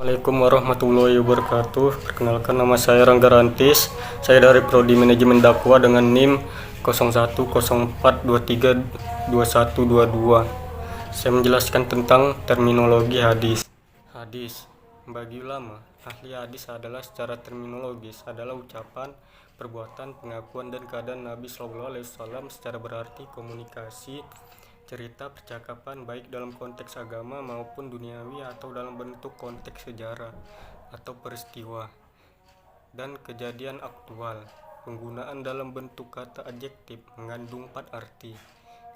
Assalamualaikum warahmatullahi wabarakatuh. Perkenalkan, nama saya Rangga Rantis. Saya dari Prodi Manajemen Dakwah dengan NIM 0104232122. Saya menjelaskan tentang terminologi hadis. Hadis bagi ulama, ahli hadis adalah secara terminologis adalah ucapan, perbuatan, pengakuan dan keadaan Nabi SAW secara berarti komunikasi, cerita, percakapan baik dalam konteks agama maupun duniawi atau dalam bentuk konteks sejarah atau peristiwa dan kejadian aktual. Penggunaan dalam bentuk kata adjektif mengandung 4 arti.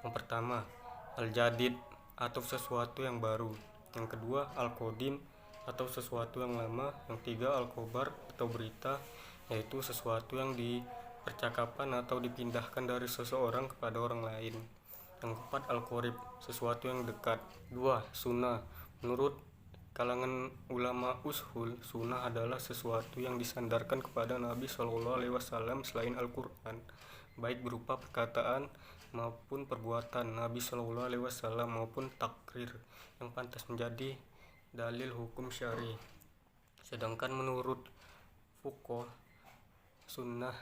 Yang pertama, al-jadid atau sesuatu yang baru. Yang kedua, al-qadim atau sesuatu yang lama. Yang tiga, al-khobar atau berita, yaitu sesuatu yang dipercakapan atau dipindahkan dari seseorang kepada orang lain. Yang keempat, al-qorib, sesuatu yang dekat. 2. Sunnah. Menurut kalangan ulama ushul, sunnah adalah sesuatu yang disandarkan kepada Nabi SAW selain Al-Quran, baik berupa perkataan maupun perbuatan Nabi SAW maupun takrir yang pantas menjadi dalil hukum syari. Sedangkan menurut fuqaha, sunnah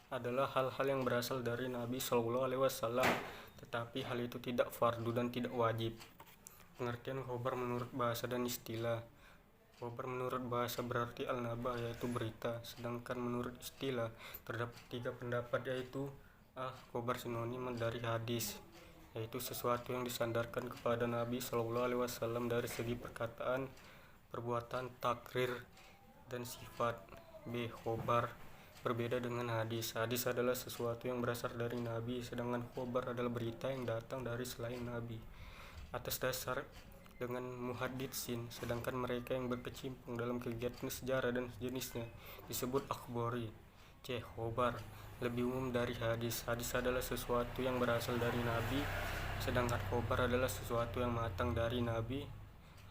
adalah hal-hal yang berasal dari Nabi SAW, tetapi hal itu tidak fardu dan tidak wajib. Pengertian khobar menurut bahasa dan istilah. Khobar menurut bahasa berarti al-naba, yaitu berita. Sedangkan menurut istilah terdapat 3 pendapat, yaitu khobar sinonim dari hadis, yaitu sesuatu yang disandarkan kepada Nabi SAW dari segi perkataan, perbuatan, takrir, dan sifat. B. Khobar berbeda dengan hadis. Hadis adalah sesuatu yang berasal dari Nabi, sedangkan khobar adalah berita yang datang dari selain Nabi atas dasar dengan muhaditsin, sedangkan mereka yang berkecimpung dalam kegiatan sejarah dan sejenisnya disebut akhbari. C. Khobar lebih umum dari hadis. Hadis adalah sesuatu yang berasal dari Nabi, sedangkan khobar adalah sesuatu yang datang dari Nabi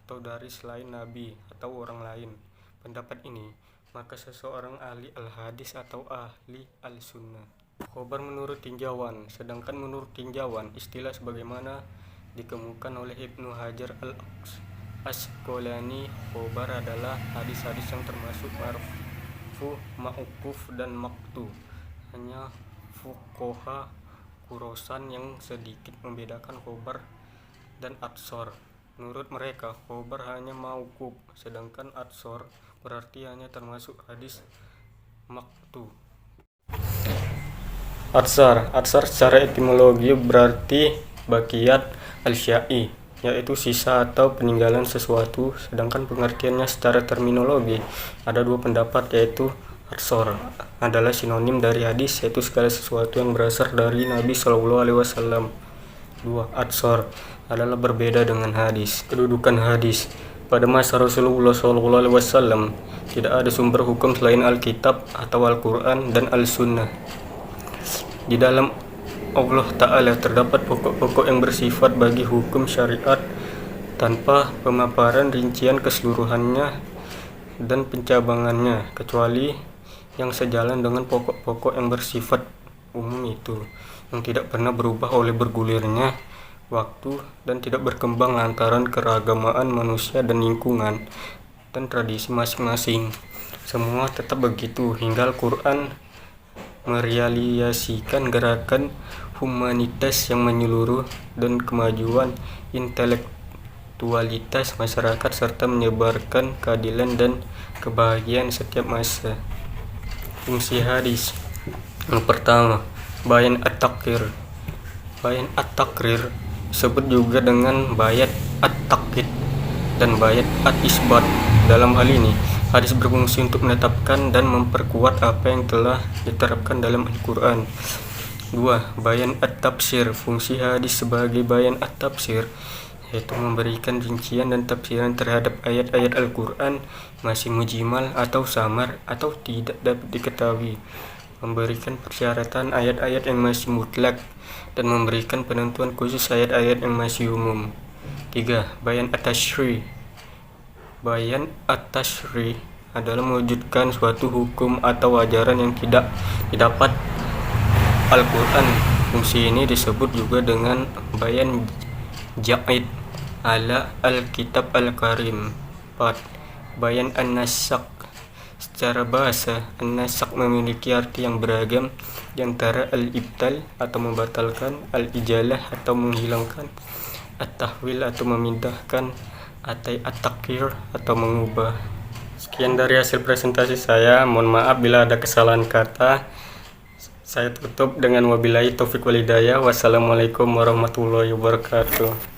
atau dari selain Nabi atau orang lain. Pendapat ini maka seseorang ahli al-hadis atau ahli al-sunnah. Khobar menurut tinjauan. Sedangkan menurut tinjauan, istilah sebagaimana dikemukakan oleh Ibnu Hajar al-Asqalani, khobar adalah hadis-hadis yang termasuk marfu, mauquf, dan maqtu. Hanya fuqaha Khurasan yang sedikit membedakan khobar dan atsor. Menurut mereka, khobar hanya mauquf, sedangkan atsor berarti hanya termasuk hadis maqtu. Atsar secara etimologi berarti bakiyat al-syai, yaitu sisa atau peninggalan sesuatu. Sedangkan pengertiannya secara terminologi ada 2 pendapat, yaitu atsar adalah sinonim dari hadis, yaitu segala sesuatu yang berasal dari Nabi SAW. 2. Atsar adalah berbeda dengan hadis. Kedudukan hadis. Pada masa Rasulullah SAW tidak ada sumber hukum selain Alkitab atau Al-Quran dan Al-Sunnah. Di dalam Allah Ta'ala terdapat pokok-pokok yang bersifat bagi hukum syariat tanpa pemaparan rincian keseluruhannya dan pencabangannya, kecuali yang sejalan dengan pokok-pokok yang bersifat umum itu, yang tidak pernah berubah oleh bergulirnya waktu dan tidak berkembang lantaran keragamaan manusia dan lingkungan dan tradisi masing-masing. Semua tetap begitu hingga Al-Quran merealisasikan gerakan humanitas yang menyeluruh dan kemajuan intelektualitas masyarakat serta menyebarkan keadilan dan kebahagiaan setiap masa. Fungsi hadis. Yang pertama, bayan at-takrir. Bayan at-takrir disebut juga dengan bayat at-takkid dan bayat at-isbat. Dalam hal ini, hadis berfungsi untuk menetapkan dan memperkuat apa yang telah diterapkan dalam Al-Quran. 2. Bayan at-tafsir. Fungsi hadis sebagai bayan at-tafsir yaitu memberikan rincian dan tafsiran terhadap ayat-ayat Al-Quran masih mujmal atau samar atau tidak dapat diketahui, memberikan persyaratan ayat-ayat yang masih mutlak dan memberikan penentuan khusus ayat-ayat yang masih umum. 3. Bayan at-tashri. Bayan at-tashri adalah mewujudkan suatu hukum atau ajaran yang tidak didapat Al-Quran. Fungsi ini disebut juga dengan bayan ja'id ala al-kitab al-karim. 4. Bayan an-nasakh. Secara bahasa, an-nasakh memiliki arti yang beragam, di antara al-ibtal atau membatalkan, al-ijalah atau menghilangkan, at-tahwil atau memindahkan, at-taghyir atau mengubah. Sekian dari hasil presentasi saya. Mohon maaf bila ada kesalahan kata. Saya tutup dengan wabillahi taufiq wal hidayah. Wassalamualaikum warahmatullahi wabarakatuh.